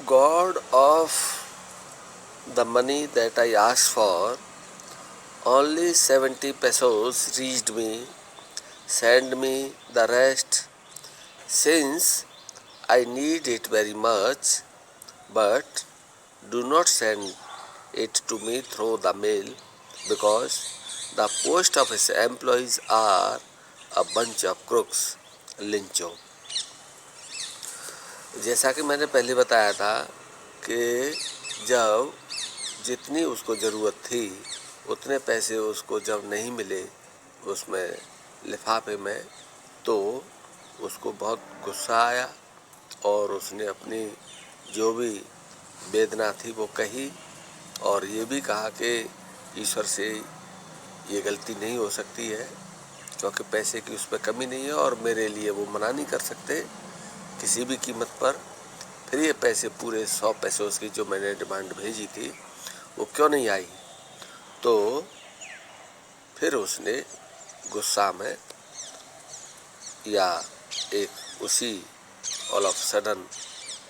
God of the money that I asked for, only 70 pesos reached me. Send me the rest since I need it very much, but do not send it to me through the mail because the post office employees are a bunch of crooks. लिंचो। जैसा कि मैंने पहले बताया था कि जब जितनी उसको ज़रूरत थी उतने पैसे उसको जब नहीं मिले उसमें लिफाफे में, तो उसको बहुत गुस्सा आया और उसने अपनी जो भी वेदना थी वो कही और ये भी कहा कि ईश्वर से ये गलती नहीं हो सकती है क्योंकि पैसे की उस पर कमी नहीं है और मेरे लिए वो मना नहीं कर सकते किसी भी कीमत पर। फिर ये पैसे पूरे 100 पैसे उसकी जो मैंने डिमांड भेजी थी वो क्यों नहीं आई। तो फिर उसने गुस्सा में या एक उसी all of sudden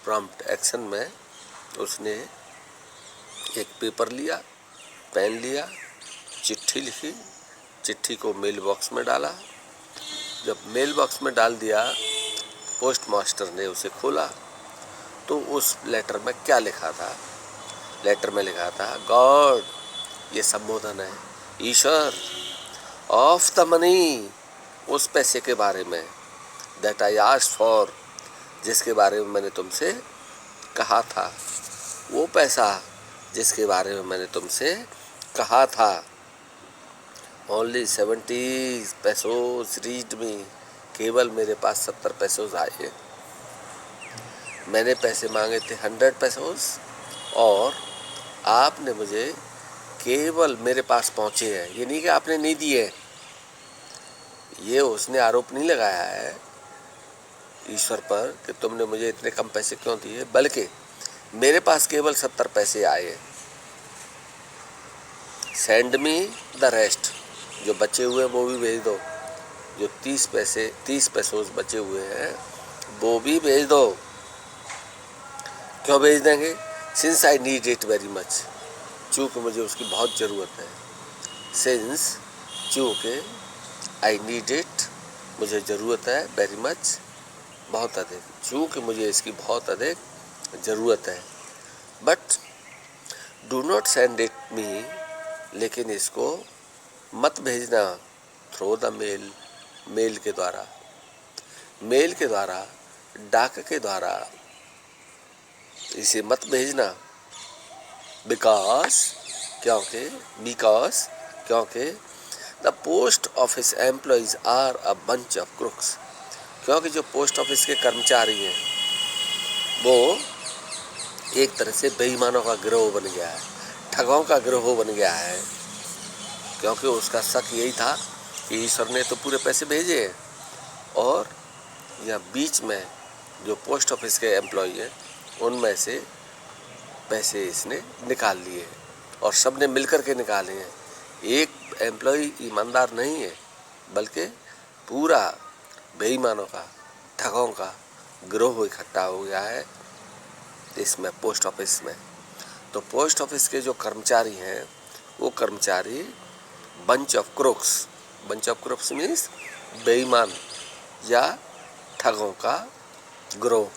prompt action में उसने एक पेपर लिया, पेन लिया, चिट्ठी लिखी, चिट्ठी को मेल बॉक्स में डाला। जब मेल बॉक्स में डाल दिया, पोस्ट मास्टर ने उसे खोला तो उस लेटर में क्या लिखा था। लेटर में लिखा था गॉड, ये संबोधन है, ईश्वर, ऑफ द मनी, उस पैसे के बारे में, दैट आई आस्क्ड फॉर, जिसके बारे में मैंने तुमसे कहा था, वो पैसा जिसके बारे में मैंने तुमसे कहा था। ओनली 70 पैसोस रीच्ड मी, केवल मेरे पास 70 पैसोस आए। मैंने पैसे मांगे थे 100 पैसोस और आपने मुझे केवल मेरे पास पहुँचे हैं। ये नहीं कि आपने नहीं दिए, ये उसने आरोप नहीं लगाया है ईश्वर पर कि तुमने मुझे इतने कम पैसे क्यों दिए, बल्कि मेरे पास केवल 70 पैसे आए। सेंड मी द रेस्ट, जो बचे हुए वो भी भेज दो, जो 30 पैसोस बचे हुए हैं वो भी भेज दो। क्यों भेज देंगे? Since I need it very much, चूँकि मुझे उसकी बहुत ज़रूरत है। सिंस, चूँकि, आई नीड इट, मुझे ज़रूरत है, वेरी मच, बहुत अधिक, चूँकि मुझे इसकी बहुत अधिक ज़रूरत है। But do not send it me, लेकिन इसको मत भेजना थ्रू द मेल, मेल के द्वारा, मेल के द्वारा, डाक के द्वारा इसे मत भेजना। बिकॉज, क्योंकि the post office employees are a bunch of crooks, क्योंकि जो पोस्ट ऑफिस के कर्मचारी हैं वो एक तरह से बेईमानों का गिरोह बन गया है, ठगों का गिरोह बन गया है। क्योंकि उसका शक यही था कि ईश्वर ने तो पूरे पैसे भेजे हैं और यहाँ बीच में जो पोस्ट ऑफिस के एम्प्लॉई हैं उनमें से पैसे इसने निकाल लिए और सब ने मिलकर के निकाले हैं। एक एम्प्लॉई ईमानदार नहीं है बल्कि पूरा बेईमानों का, ठगों का गिरोह इकट्ठा हो गया है इसमें, पोस्ट ऑफिस में। तो पोस्ट ऑफिस के जो कर्मचारी हैं वो कर्मचारी बंच ऑफ क्रुक्स मीन्स बेईमान या ठगों का गिरोह,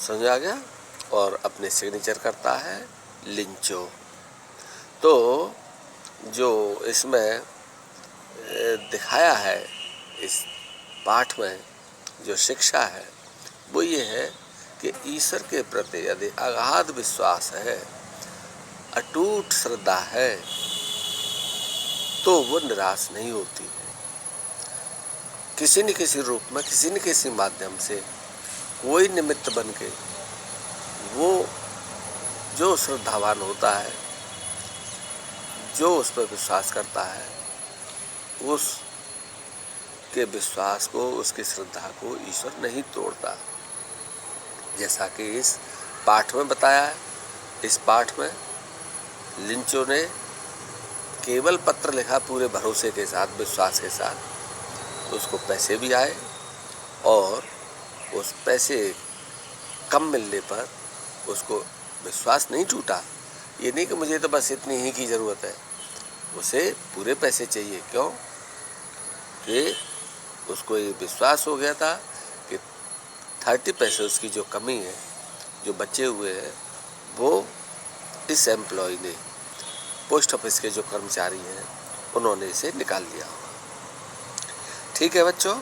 समझ आ गया। और अपने सिग्नेचर करता है लिंचो। तो जो इसमें दिखाया है इस पाठ में जो शिक्षा है वो ये है कि ईश्वर के प्रति यदि अगाध विश्वास है, अटूट श्रद्धा है, तो वो निराश नहीं होती है। किसी न किसी रूप में, किसी न किसी माध्यम से कोई निमित्त बन के वो जो श्रद्धावान होता है, जो उस पर विश्वास करता है, उस के विश्वास को, उसकी श्रद्धा को ईश्वर नहीं तोड़ता। जैसा कि इस पाठ में बताया है। इस पाठ में लिंचो ने केवल पत्र लिखा पूरे भरोसे के साथ, विश्वास के साथ, उसको पैसे भी आए और उस पैसे कम मिलने पर उसको विश्वास नहीं टूटा। ये नहीं कि मुझे तो बस इतनी ही की ज़रूरत है, उसे पूरे पैसे चाहिए। क्यों कि उसको ये विश्वास हो गया था कि 30 पैसे उसकी जो कमी है, जो बचे हुए हैं, वो इस एम्प्लॉय ने, पोस्ट ऑफिस के जो कर्मचारी हैं, उन्होंने इसे निकाल लिया होगा। ठीक है बच्चों,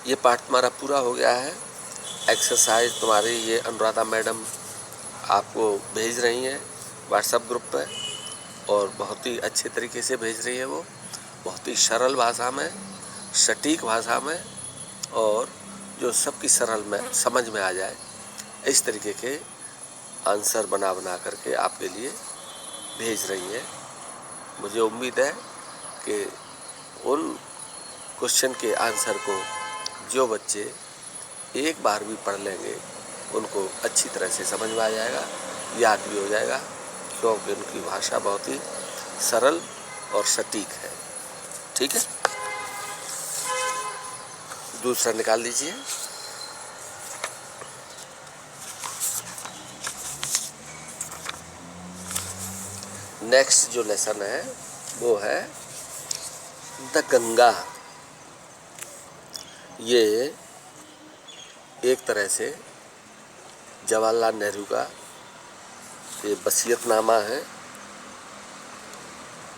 ये पाठ तुम्हारा पूरा हो गया है। एक्सरसाइज तुम्हारी ये अनुराधा मैडम आपको भेज रही हैं व्हाट्सएप ग्रुप पे, और बहुत ही अच्छे तरीके से भेज रही है। वो बहुत ही सरल भाषा में, सटीक भाषा में, और जो सबकी सरल में समझ में आ जाए, इस तरीके के आंसर बना करके आपके लिए भेज रही है। मुझे उम्मीद है कि उन क्वेश्चन के आंसर को जो बच्चे एक बार भी पढ़ लेंगे, उनको अच्छी तरह से समझ में आ जाएगा, याद भी हो जाएगा, क्योंकि उनकी भाषा बहुत ही सरल और सटीक है। ठीक है, दूसरा निकाल लीजिए। नेक्स्ट जो लेसन है वो है द गंगा। ये एक तरह से जवाहरलाल नेहरू का ये वसीयतनामा है,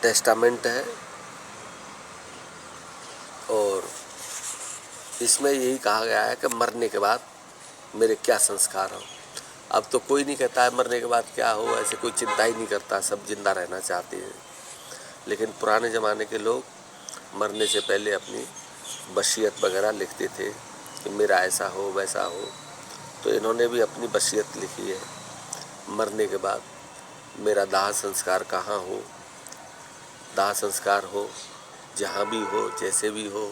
टेस्टामेंट है, और इसमें यही कहा गया है कि मरने के बाद मेरे क्या संस्कार हो। अब तो कोई नहीं कहता है मरने के बाद क्या हो, ऐसे कोई चिंता ही नहीं करता, सब जिंदा रहना चाहते हैं। लेकिन पुराने ज़माने के लोग मरने से पहले अपनी वसीयत वगैरह लिखते थे कि मेरा ऐसा हो वैसा हो। तो इन्होंने भी अपनी वसीयत लिखी है, मरने के बाद मेरा दाह संस्कार कहाँ हो, दाह संस्कार हो जहाँ भी हो, जैसे भी हो,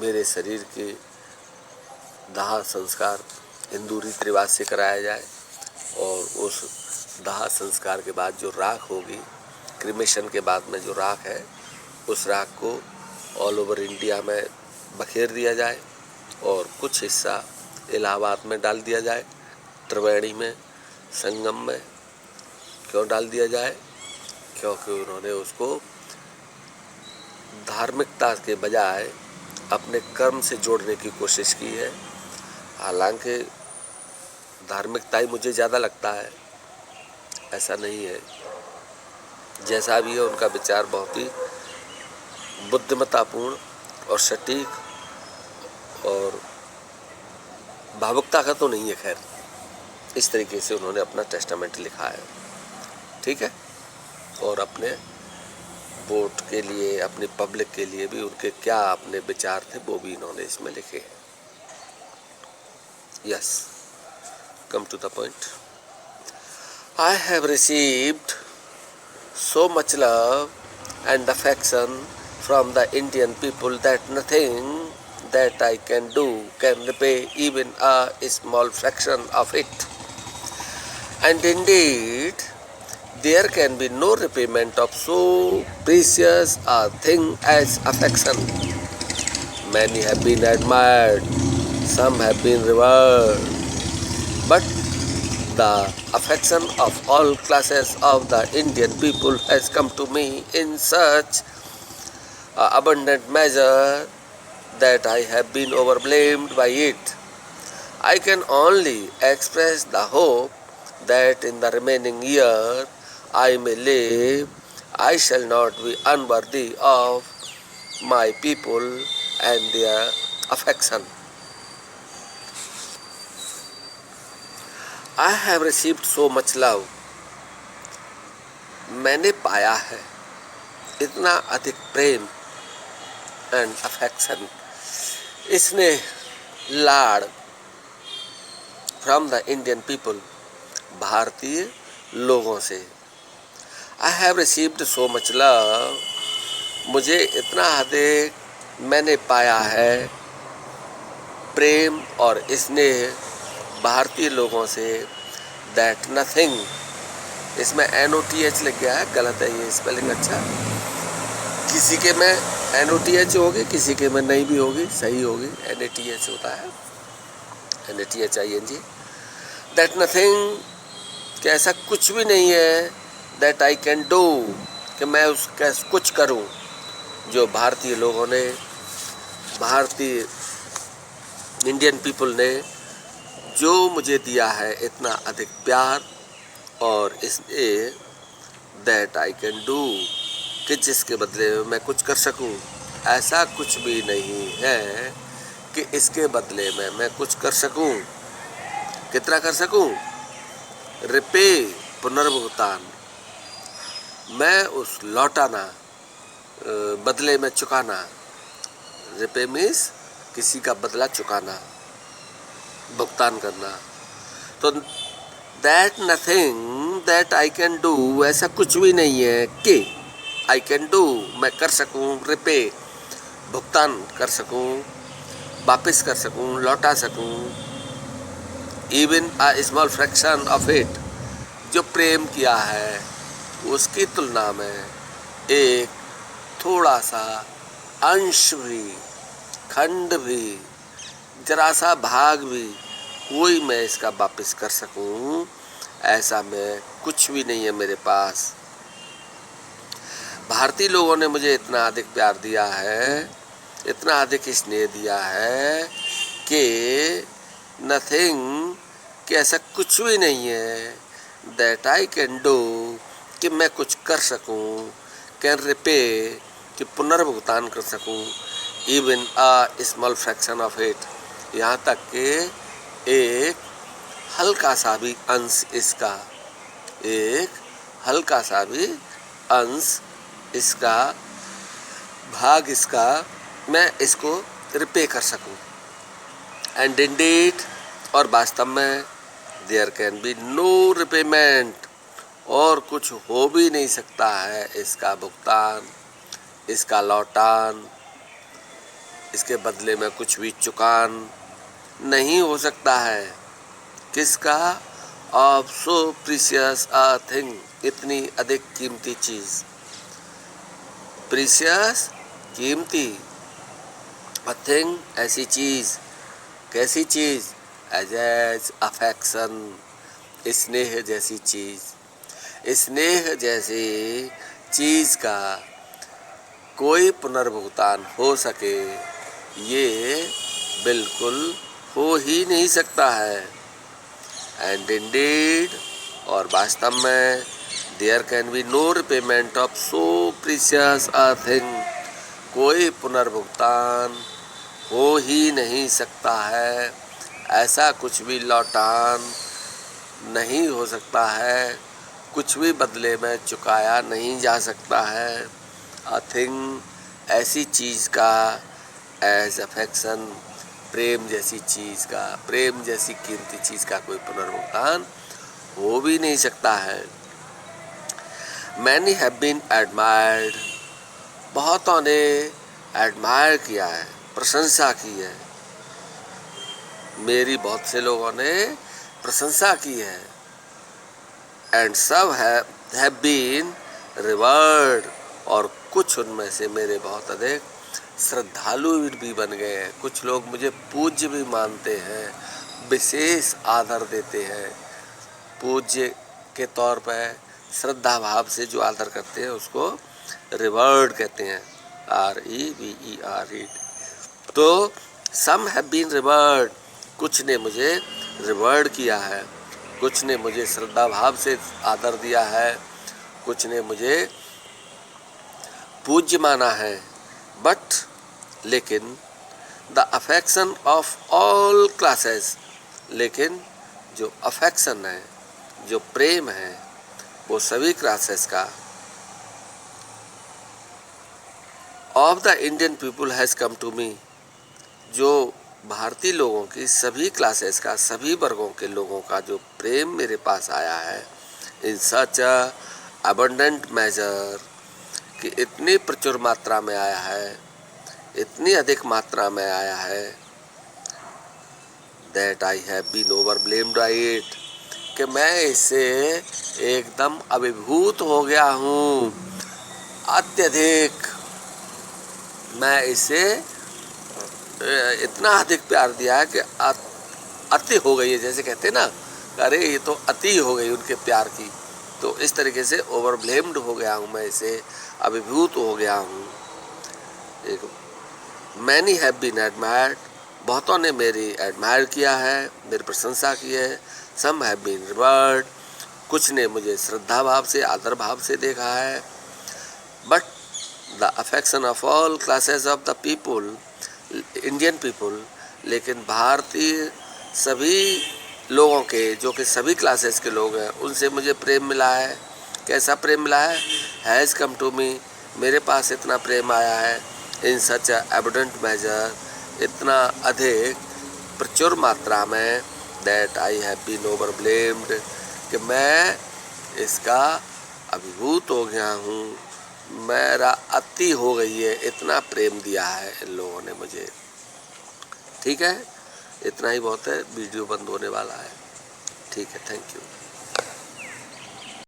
मेरे शरीर के दाह संस्कार हिंदू रीति रिवाज से कराया जाए, और उस दाह संस्कार के बाद जो राख होगी, क्रिमेशन के बाद में जो राख है, उस राख को ऑल ओवर इंडिया में बखेर दिया जाए, और कुछ हिस्सा इलाहाबाद में डाल दिया जाए, त्रिवेणी में, संगम में। क्यों डाल दिया जाए? क्योंकि उन्होंने उसको धार्मिकता के बजाय अपने कर्म से जोड़ने की कोशिश की है। हालांकि धार्मिकता ही मुझे ज़्यादा लगता है, ऐसा नहीं है। जैसा भी है, उनका विचार बहुत ही बुद्धिमत्तापूर्ण और सटीक और भावुकता का तो नहीं है। खैर, इस तरीके से उन्होंने अपना टेस्टामेंट लिखा है। ठीक है, और अपने वोट के लिए, अपनी पब्लिक के लिए भी उनके क्या अपने विचार थे, वो भी इन्होंने इसमें लिखे हैं। Yes, come to the point. I have received so much love and affection from the Indian people that nothing that I can do can repay even a small fraction of it. And indeed, there can be no repayment of so precious a thing as affection. Many have been admired, some have been revered, but the affection of all classes of the Indian people has come to me in such abundant measure that I have been overwhelmed by it. I can only express the hope that in the remaining year I may live, I shall not be unworthy of my people and their affection. I have received so much love. मैंने पाया है इतना अधिक प्रेम and affection, इसने लाड़, from the Indian people, भारतीय लोगों से। I have received so much love, मुझे इतना अधिक मैंने पाया है प्रेम और स्नेह भारतीय लोगों से, दैट नथिंग, इसमें NOTH लिख गया है, गलत है ये स्पेलिंग। अच्छा, किसी के में NOTH होगी, किसी के में नहीं भी होगी, सही होगी, NATH होता है, NATHING, दैट नथिंग, कि ऐसा कुछ भी नहीं है, दैट आई कैन डू, कि मैं उसका कुछ करूं, जो भारतीय लोगों ने, भारतीय इंडियन पीपल ने जो मुझे दिया है इतना अधिक प्यार, और इसलिए दैट आई कैन डू, कि जिसके बदले में मैं कुछ कर सकूं। ऐसा कुछ भी नहीं है कि इसके बदले में मैं कुछ कर सकूं। कितना कर सकूं? रिपे, पुनर्भुगतान, मैं उस लौटाना, बदले में चुकाना। रिपे मीन्स किसी का बदला चुकाना, भुगतान करना। तो that nothing that I can do, ऐसा कुछ भी नहीं है कि आई कैन डू, मैं कर सकूं, रिपे, भुगतान कर सकूं, वापस कर सकूं, लौटा सकूं, even a small fraction of it, जो प्रेम किया है उसकी तुलना में एक थोड़ा सा अंश भी, खंड भी, जरा सा भाग भी, कोई मैं इसका वापस कर सकूं, ऐसा मैं कुछ भी नहीं है मेरे पास। भारतीय लोगों ने मुझे इतना अधिक प्यार दिया है, इतना अधिक स्नेह दिया है कि नथिंग, कि ऐसा कुछ भी नहीं है, दैट आई कैन डू, कि मैं कुछ कर सकूं, कैन रिपे, कि पुनर्भुगतान कर सकूं, even a small fraction of it, यहाँ तक कि एक हल्का सा भी अंश इसका, एक हल्का सा भी अंश इसका, भाग इसका, मैं इसको रिपे कर सकूं। एंड इंडीड, और वास्तव में, there can be no repayment, और कुछ हो भी नहीं सकता है इसका भुगतान, इसका लौटान, इसके बदले में कुछ भी चुकान नहीं हो सकता है। किसका? Of so precious a thing, इतनी अधिक कीमती चीज। प्रीशियस, कीमती, अ थिंग, ऐसी चीज। कैसी चीज? एज अफेक्शन, स्नेह जैसी चीज। स्नेह जैसी चीज का कोई पुनर्भुगतान हो सके, ये बिल्कुल हो ही नहीं सकता है। एंड इंडीड, और वास्तव में, there can be no repayment of so precious a thing, कोई पुनर्भुगतान हो ही नहीं सकता है, ऐसा कुछ भी लौटान नहीं हो सकता है, कुछ भी बदले में चुकाया नहीं जा सकता है। अ थिंग, ऐसी चीज़ का, एज अफेक्शन, प्रेम जैसी चीज़ का, प्रेम जैसी कीमती चीज़ का कोई पुनर्भुगतान हो भी नहीं सकता है। मैनी हैव बीन एडमायर्ड, बहुतों ने एडमायर किया है, प्रशंसा की है, मेरी बहुत से लोगों ने प्रशंसा की है। एंड सब हैव बीन रिवर्ड, और कुछ उनमें से मेरे बहुत अधिक श्रद्धालु भी बन गए हैं। कुछ लोग मुझे पूज्य भी मानते हैं, विशेष आदर देते हैं। पूज्य के तौर पर श्रद्धा भाव से जो आदर करते हैं उसको रिवर्ड कहते हैं, REVERD। तो सम हैव बीन रिवर्ड, कुछ ने मुझे रिवर्ड किया है, कुछ ने मुझे श्रद्धा भाव से आदर दिया है, कुछ ने मुझे पूज्य माना है। बट लेकिन the affection of all classes, लेकिन जो अफेक्शन है, जो प्रेम है, वो सभी क्लासेस का, of the Indian people has come to me, जो भारतीय लोगों की सभी क्लासेस का, सभी वर्गों के लोगों का जो प्रेम मेरे पास आया है, इन सच अ अबंडेंट मेजर, कि इतनी प्रचुर मात्रा में आया है, इतनी अधिक मात्रा में आया है, that I have been over blamed by it, कि मैं इससे एकदम अभिभूत हो गया हूँ, अत्यधिक मैं इसे इतना अधिक प्यार दिया है कि अति हो गई है, जैसे कहते हैं ना, अरे ये तो अति हो गई उनके प्यार की। तो इस तरीके से ओवरब्लेम्ड हो गया हूँ मैं, इसे अभिभूत हो गया हूँ। एक मैनी हैव बीन एडमायर्ड, बहुतों ने मेरी एडमायर किया है, मेरी प्रशंसा की है। सम हैव बीन रिवर्ड, कुछ ने मुझे श्रद्धा भाव से, आदर भाव से देखा है। But the affection of all classes of the people, Indian people, लेकिन भारतीय सभी लोगों के, जो कि सभी क्लासेस के लोग हैं, उनसे मुझे प्रेम मिला है। कैसा प्रेम मिला है? हैज़ कम टू मी, मेरे पास इतना प्रेम आया है। इन सच एबडेंट मेजर, इतना अधिक प्रचुर मात्रा में, दैट आई हैव बीन ओवरब्लेम्ड, कि मैं इसका अभिभूत हो गया हूँ, मेरा अति हो गई है, इतना प्रेम दिया है इन लोगों ने मुझे। ठीक है, इतना ही बहुत है, वीडियो बंद होने वाला है। ठीक है, थैंक यू।